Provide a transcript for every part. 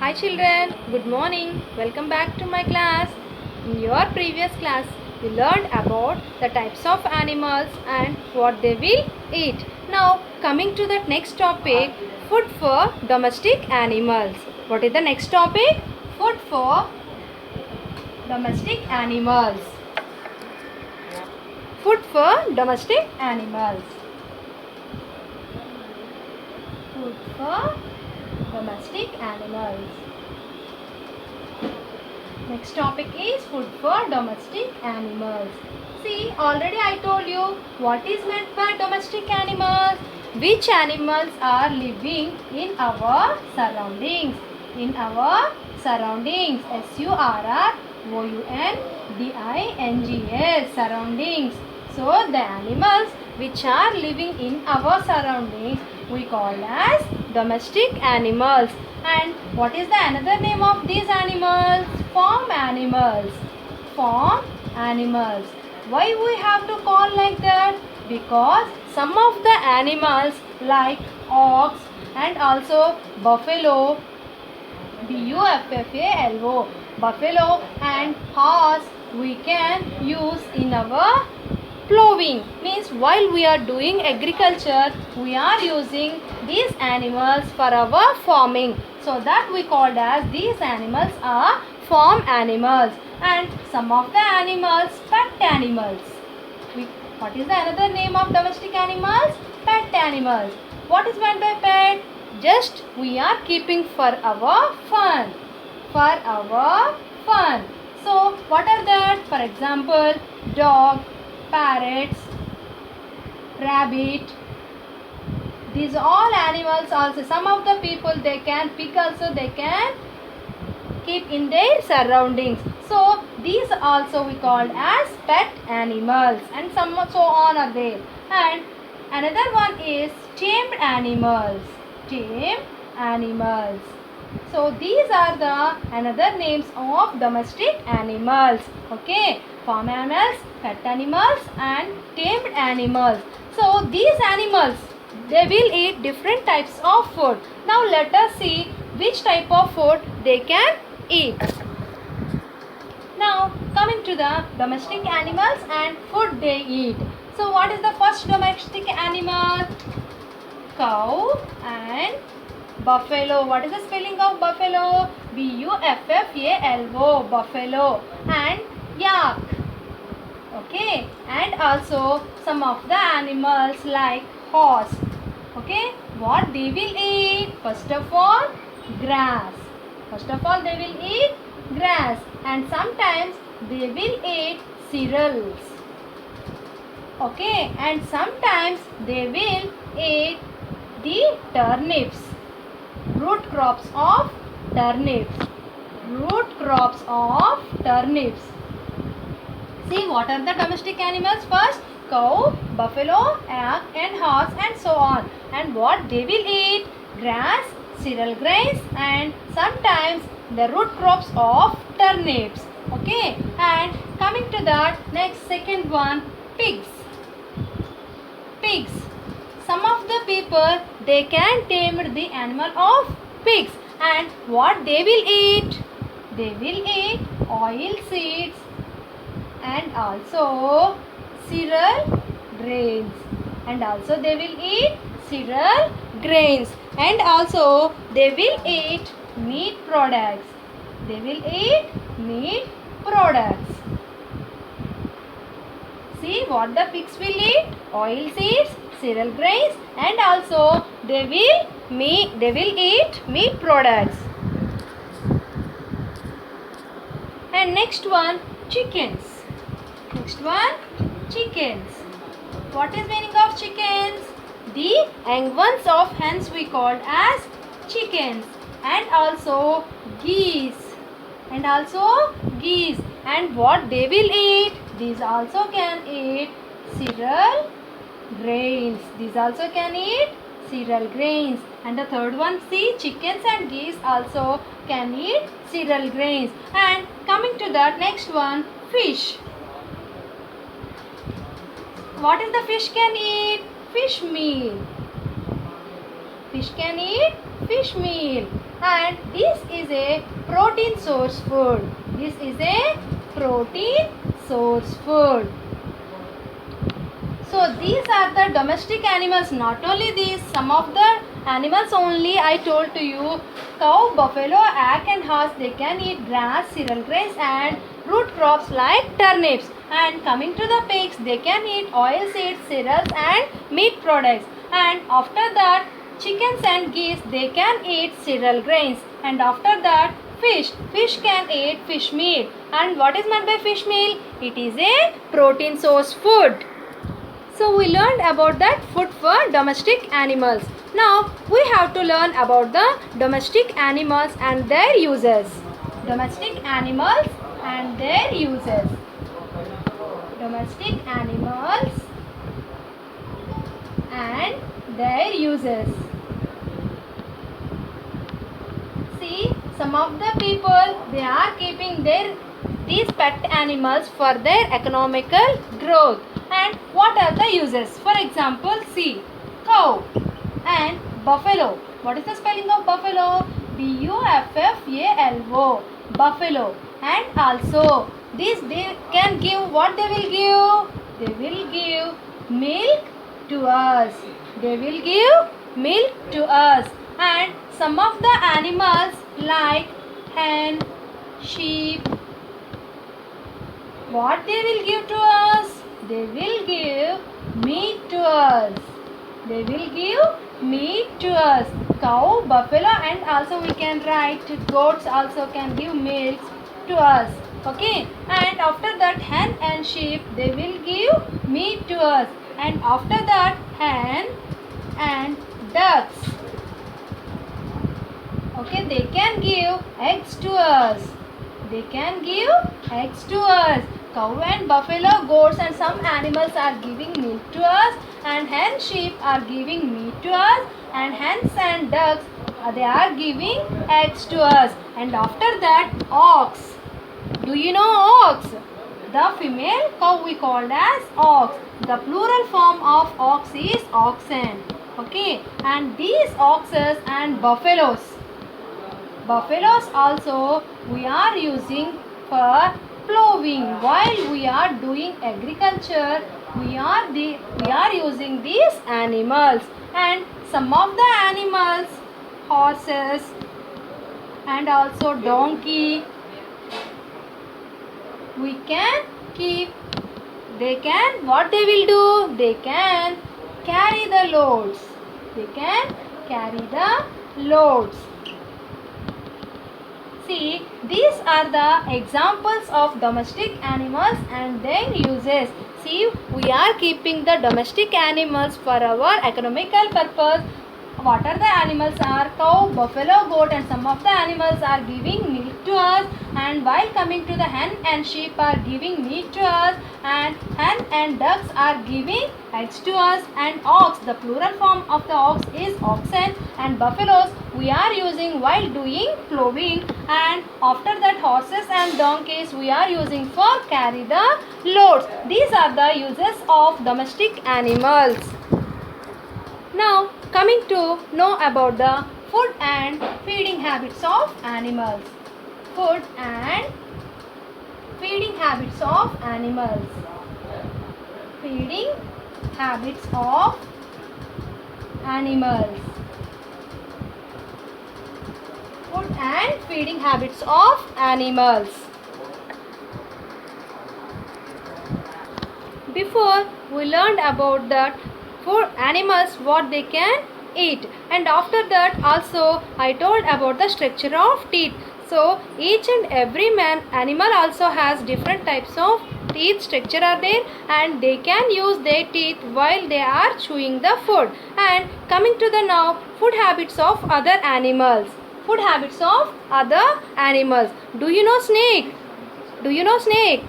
Hi children, good morning. Welcome back to my class. In your previous class, we learned about the types of animals and what they will eat. Now, coming to the next topic, food for domestic animals. What is the next topic? Food for domestic animals. Food for domestic animals. Food for domestic animals. Next topic is food for domestic animals. See, already I told you what is meant by domestic animals. Which animals are living in our surroundings. In our surroundings. surroundings. Surroundings. So the animals which are living in our surroundings we call as domestic animals. And what is the another name of these animals? Farm animals. Farm animals. Why we have to call like that? Because some of the animals like ox and also buffalo, buffalo, buffalo and horse we can use in our plowing. Means while we are doing agriculture we are using these animals for our farming. So that we called as these animals are farm animals. And some of the animals pet animals. What is the another name of domestic animals? Pet animals. What is meant by pet? Just we are keeping for our fun. For our fun. So what are that? For example, dog, parrots, rabbit. These all animals also. Some of the people they can pick also they can keep in their surroundings. So these also we called as pet animals and some so on are there. And another one is tamed animals. Tamed animals. So these are the another names of domestic animals. Okay, farm animals, pet animals and tamed animals. So these animals they will eat different types of food. Now let us see which type of food they can eat. Now coming to the domestic animals and food they eat. So what is the first domestic animal? Cow and buffalo. What is the spelling of buffalo? buffalo. Buffalo. And yak. Okay. And also some of the animals like horse. Okay. What they will eat? First of all, grass. First of all, they will eat grass. And sometimes they will eat cereals. Okay. And sometimes they will eat the turnips. Root crops of turnips. Root crops of turnips. See what are the domestic animals first? Cow, buffalo, yak and horse and so on. And what they will eat? Grass, cereal grains and sometimes the root crops of turnips. Okay. And coming to that next second one, pigs. Pigs. Some of the people they can tame the animal of pigs. And what they will eat? They will eat oil seeds and also cereal grains. And also they will eat cereal grains. And also they will eat meat products. They will eat meat products. See what the pigs will eat? Oil seeds, cereal grains and also they will eat meat products. And next one, chickens. Next one, chickens. What is meaning of chickens? The young ones of hens we called as chickens. And also geese. And also geese. And what they will eat? These also can eat cereal grains. These also can eat cereal grains. And the third one, see, chickens and geese also can eat cereal grains. And coming to that next one, fish. What is the fish can eat? Fish meal. Fish can eat fish meal. and this is a protein source food. This is a protein source food. So these are the domestic animals. Not only these, some of the animals only I told to you. Cow, buffalo, yak and horse, they can eat grass, cereal grains and root crops like turnips. And coming to the pigs, they can eat oil seeds, cereals and meat products. And after that, chickens and geese, they can eat cereal grains. And after that, fish can eat fish meal. And what is meant by fish meal? It is a protein source food. So we learned about that food for domestic animals. Now we have to learn about the domestic animals and their uses. Domestic animals and their uses. Domestic animals and their uses. See, some of the people, they are keeping these pet animals for their economical growth. And what are the uses? For example, see, cow and buffalo. What is the spelling of buffalo? Buffalo. Buffalo. And also, these they can give, what they will give? They will give milk to us. They will give milk to us. And some of the animals like hen, sheep, what they will give to us? They will give meat to us. They will give meat to us. Cow, buffalo and also we can write goats also can give milk to us. Okay. And after that hen and sheep, they will give meat to us. And after that hen and ducks. Okay, they can give eggs to us. They can give eggs to us. Cow and buffalo, goats and some animals are giving milk to us, and hen, sheep are giving meat to us, and hens and ducks, they are giving eggs to us. And after that, ox. Do you know ox? The female cow we called as ox. The plural form of ox is oxen. Okay, and these oxes and buffaloes. Buffaloes also we are using for plowing. While we are doing agriculture, we are using these animals. And some of the animals, horses and also donkey, we can keep. They can, what they will do? They can carry the loads. They can carry the loads. See, these are the examples of domestic animals and their uses. See, we are keeping the domestic animals for our economical purpose. What are the animals are? Cow, buffalo, goat and some of the animals are giving milk to us. And while coming to the hen and sheep are giving meat to us. And hen and ducks are giving eggs to us. And ox, the plural form of the ox is oxen. And buffaloes we are using while doing plowing. And after that horses and donkeys we are using for carry the loads. These are the uses of domestic animals. Now coming to know about the food and feeding habits of animals. Food and feeding habits of animals. Feeding habits of animals. Food and feeding habits of animals. Before we learned about that for animals what they can eat, and after that also I told about the structure of teeth. So each and every animal also has different types of teeth structure are there, and they can use their teeth while they are chewing the food. And coming to the now food habits of other animals. Food habits of other animals. Do you know snake? Do you know snake?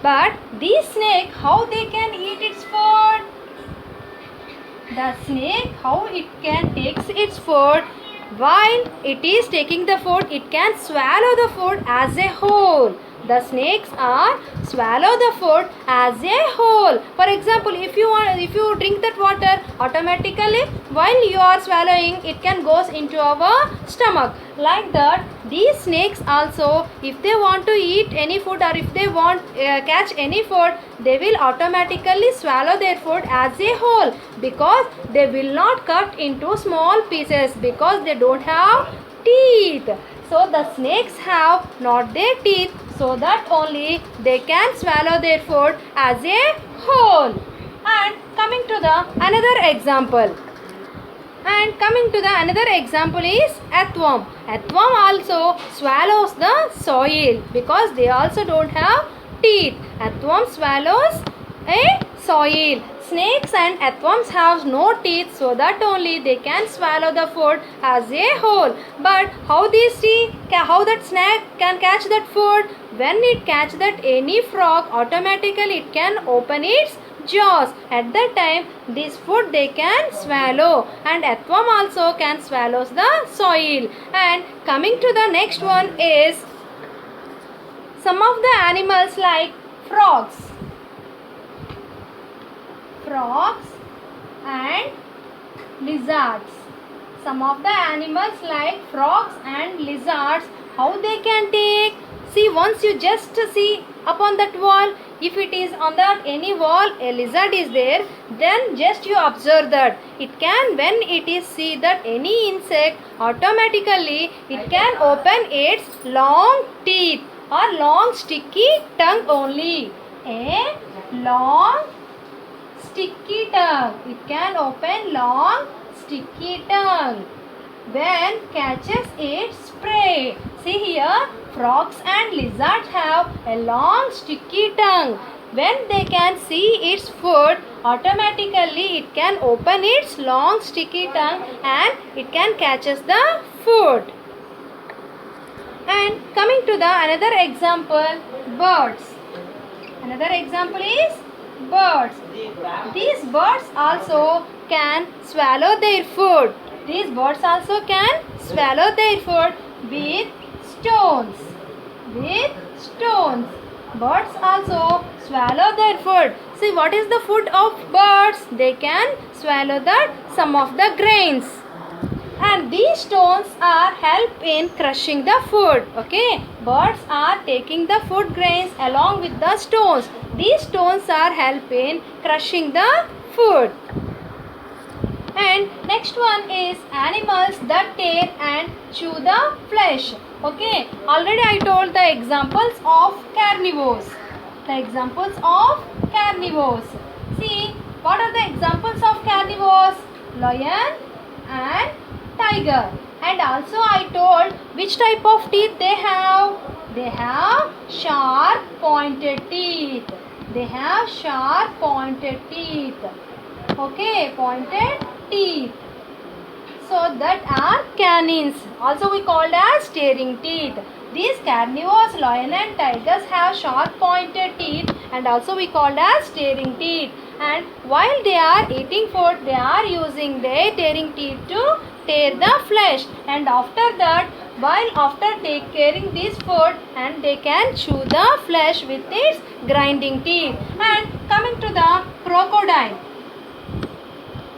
But this snake, how they can eat its food? The snake, how it can take its food, while it is taking the food, it can swallow the food as a whole. The snakes are swallow the food as a whole. For example, if you drink that water, automatically while you are swallowing, it can goes into our stomach. Like that, these snakes also, if they want to eat any food or if they want catch any food, they will automatically swallow their food as a whole, because they will not cut into small pieces because they don't have teeth. So the snakes have not their teeth, so that only they can swallow their food as a whole. And coming to the another example. And coming to the another example is earthworm. Earthworm also swallows the soil because they also don't have teeth. Earthworm swallows a soil. Snakes and earthworms have no teeth, so that only they can swallow the food as a whole. But how that snake can catch that food? When it catch that any frog, automatically it can open its jaws. At that time, this food they can swallow, and earthworm also can swallow the soil. And coming to the next one is some of the animals like frogs and lizards. Some of the animals like frogs and lizards, how they can take? See, once you just see upon that wall, if it is on that any wall a lizard is there, then just you observe that it can, when it is see that any insect, automatically it can open its long teeth or long sticky tongue only. A long sticky tongue. It can open long sticky tongue when catches its prey. See here, frogs and lizards have a long sticky tongue. When they can see its food, automatically it can open its long sticky tongue and it can catches the food. And coming to the another example, birds. Another example is birds. These birds also can swallow their food. These birds also can swallow their food with stones. With stones. Birds also swallow their food. See, what is the food of birds? They can swallow some of the grains. And these stones are help in crushing the food. Okay, birds are taking the food grains along with the stones. These stones are help in crushing the food. And next one is animals that tear and chew the flesh. Okay, already I told the examples of carnivores. The examples of carnivores. See, what are the examples of carnivores? Lion and tiger. And also I told which type of teeth they have. They have sharp pointed teeth. They have sharp pointed teeth. Okay, pointed teeth. So that are canines. Also we called as staring teeth. These carnivores, lion and tigers have sharp pointed teeth and also we called as staring teeth. And while they are eating food, they are using their tearing teeth to tear the flesh. And after that, while after tearing this food, and they can chew the flesh with its grinding teeth. And coming to the crocodile.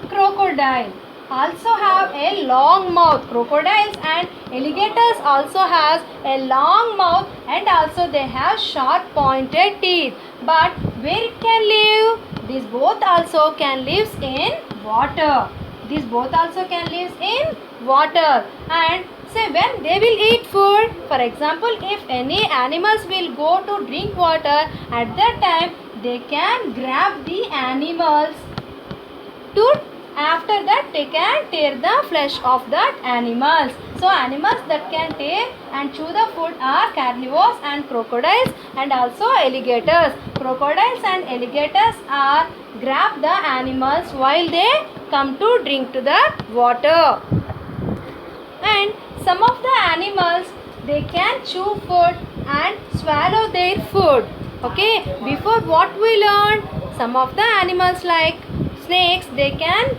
Crocodile also have a long mouth. Crocodiles and alligators also has a long mouth and also they have sharp pointed teeth. But where it can live? These both also can live in water. These both also can live in water. And say when they will eat food, for example, if any animals will go to drink water, at that time they can grab the animals to, after that they can tear the flesh of that animals. So animals that can tear and chew the food are carnivores and crocodiles and also alligators. Crocodiles and alligators are grab the animals while they come to drink to the water. And some of the animals, they can chew food and swallow their food. Okay, before what we learned, some of the animals like snakes, they can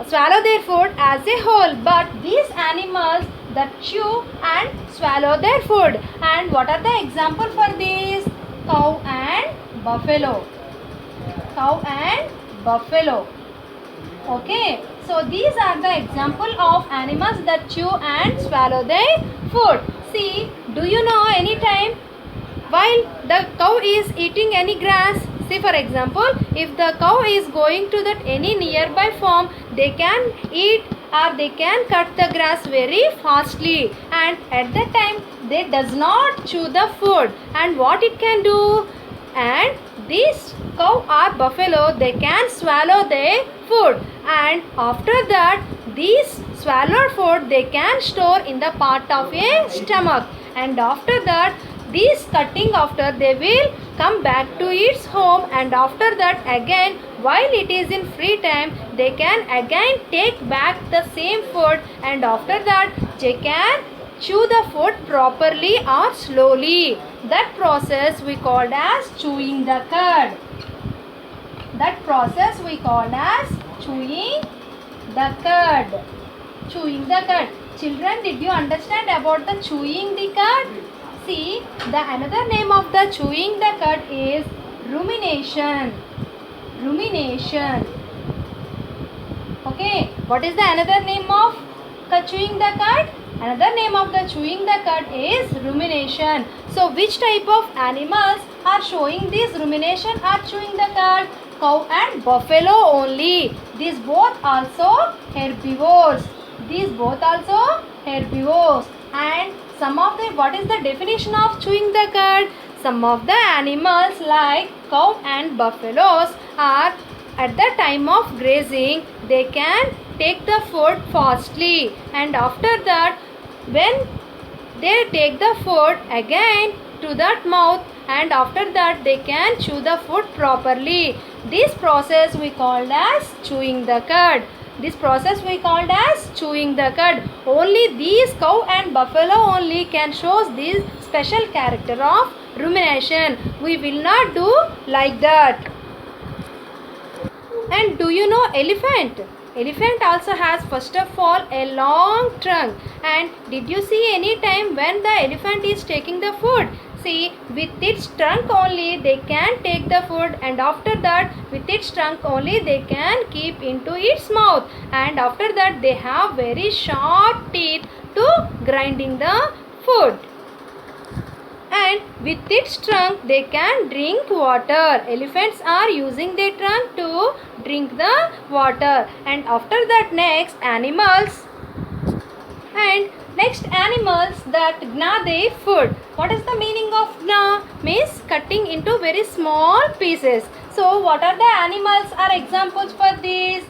swallow their food as a whole, but these animals that chew and swallow their food. And what are the example for this? Cow and buffalo. Cow and buffalo. Okay, so these are the example of animals that chew and swallow their food. See, do you know any time while the cow is eating any grass? See, for example, if the cow is going to that any nearby farm, they can eat or they can cut the grass very fastly, and at that time they does not chew the food. And what it can do? And this cow or buffalo, they can swallow their food, and after that these swallowed food they can store in the part of a stomach, and after that these cutting after they will come back to its home, and after that again while it is in free time they can again take back the same food, and after that they can chew the food properly or slowly. That process we called as chewing the cud. That process we called as chewing the cud. Chewing the cud. Children, did you understand about the chewing the cud? See, the another name of the chewing the cud is rumination. Rumination. Okay, what is the another name of chewing the cud? Another name of the chewing the cud is rumination. So, which type of animals are showing this rumination or chewing the cud? Cow and buffalo only. These both also herbivores. These both also herbivores. And some of the, what is the definition of chewing the cud? Some of the animals like cow and buffaloes are at the time of grazing, they can take the food fastly, and after that when they take the food again to that mouth, and after that they can chew the food properly. This process we called as chewing the cud. This process we called as chewing the cud. Only these cow and buffalo only can show this special character of rumination. We will not do like that. And do you know elephant? Elephant also has first of all a long trunk. And did you see any time when the elephant is taking the food? See, with its trunk only they can take the food, and after that with its trunk only they can keep into its mouth, and after that they have very sharp teeth to grinding the food. And with its trunk they can drink water. Elephants are using their trunk to drink the water. And after that next animals that gnaw their food. What is the meaning of gnaw? Means cutting into very small pieces. So what are the animals are examples for this?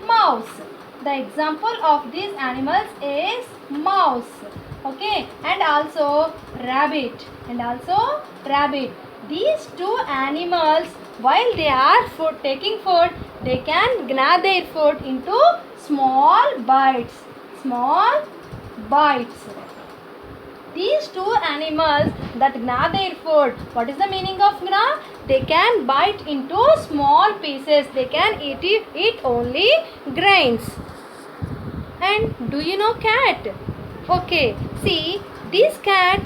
Mouse. The example of these animals is mouse. Okay, and also rabbit. These two animals, while they are taking food, they can gnaw their food into small bites. These two animals that gnaw their food, what is the meaning of gnaw? They can bite into small pieces. They can eat only grains. And do you know cat? Okay, see, this cat,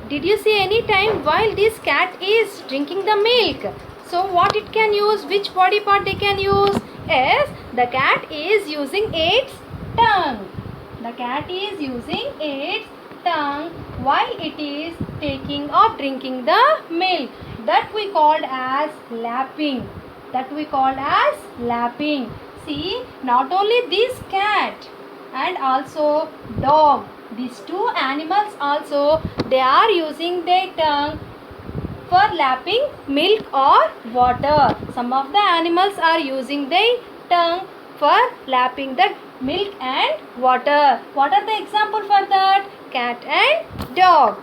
did you see any time while this cat is drinking the milk? So what it can use? Which body part they can use? Yes, the cat is using its tongue. The cat is using its tongue while it is taking or drinking the milk. That we called as lapping. See, not only this cat and also dog, these two animals also, they are using their tongue for lapping milk or water. Some of the animals are using their tongue for lapping the milk and water. What are the example for that? Cat and dog.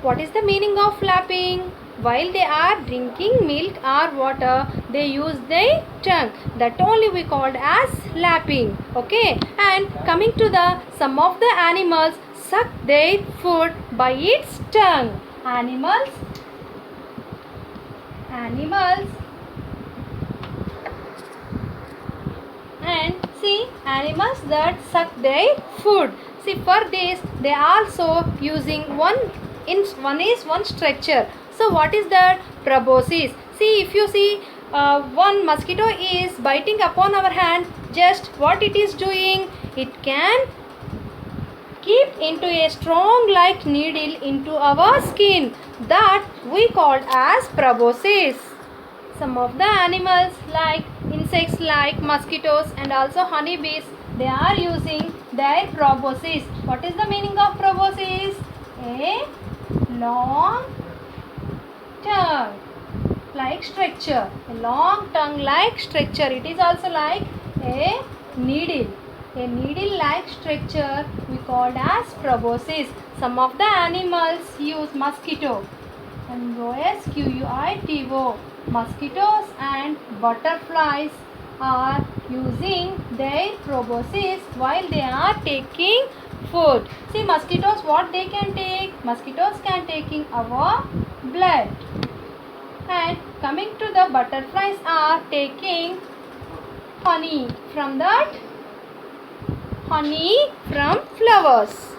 What is the meaning of lapping? While they are drinking milk or water, they use their tongue. That only we called as lapping. Okay. And coming to the some of the animals suck their food by its tongue. Animals and see, animals that suck their food. See, for this they also using one structure. So what is that? Proboscis. See, if you see one mosquito is biting upon our hand, just what it is doing? It can keep into a strong like needle into our skin, that we called as proboscis. Some of the animals like insects like mosquitoes and also honeybees, they are using their proboscis. What is the meaning of proboscis? A long tongue like structure. A long tongue like structure. It is also like a needle. A needle like structure we called as proboscis. Some of the animals use mosquito. MOSQUITO. Mosquitoes and butterflies are using their proboscis while they are taking food. See, mosquitoes, what they can take? Mosquitoes can taking our blood. And coming to the butterflies are taking honey from that honey from flowers.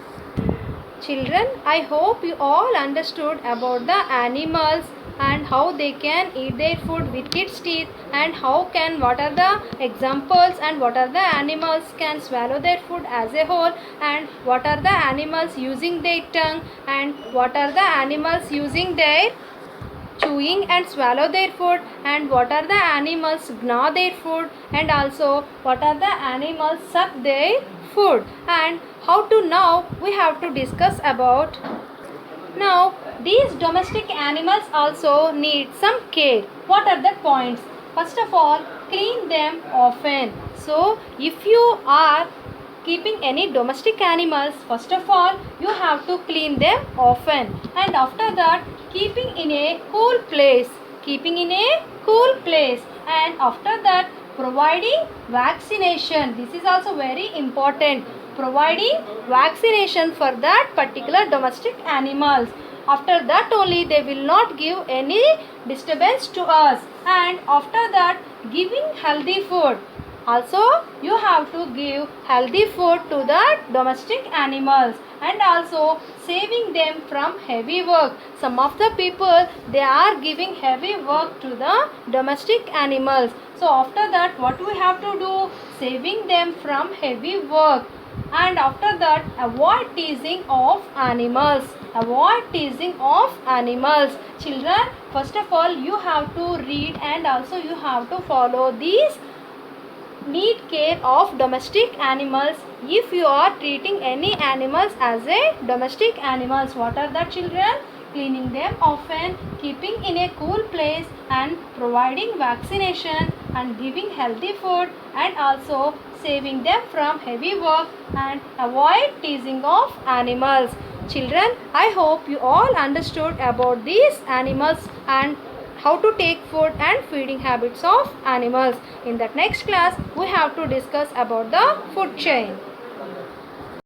Children, I hope you all understood about the animals and how they can eat their food with its teeth, and what are the examples and what are the animals can swallow their food as a whole, and what are the animals using their tongue, and what are the animals using their chewing and swallow their food, and what are the animals gnaw their food, and also what are the animals suck their food, and how to now we have to discuss about. Now these domestic animals also need some care. What are the points? First of all, clean them often. So if you are keeping any domestic animals, first of all you have to clean them often, and after that keeping in a cool place, and after that providing vaccination. This is also very important, providing vaccination for that particular domestic animals. After that only they will not give any disturbance to us, and after that giving healthy food. Also you have to give healthy food to the domestic animals, and also saving them from heavy work. Some of the people, they are giving heavy work to the domestic animals. So after that what we have to do? Saving them from heavy work. And after that avoid teasing of animals. Children, first of all you have to read, and also you have to follow these. Need care of domestic animals. If you are treating any animals as a domestic animals, what are the children? Cleaning them often, keeping in a cool place, and providing vaccination, and giving healthy food, and also saving them from heavy work, and avoid teasing of animals. Children, I hope you all understood about these animals and how to take food and feeding habits of animals. In that next class we have to discuss about the food chain.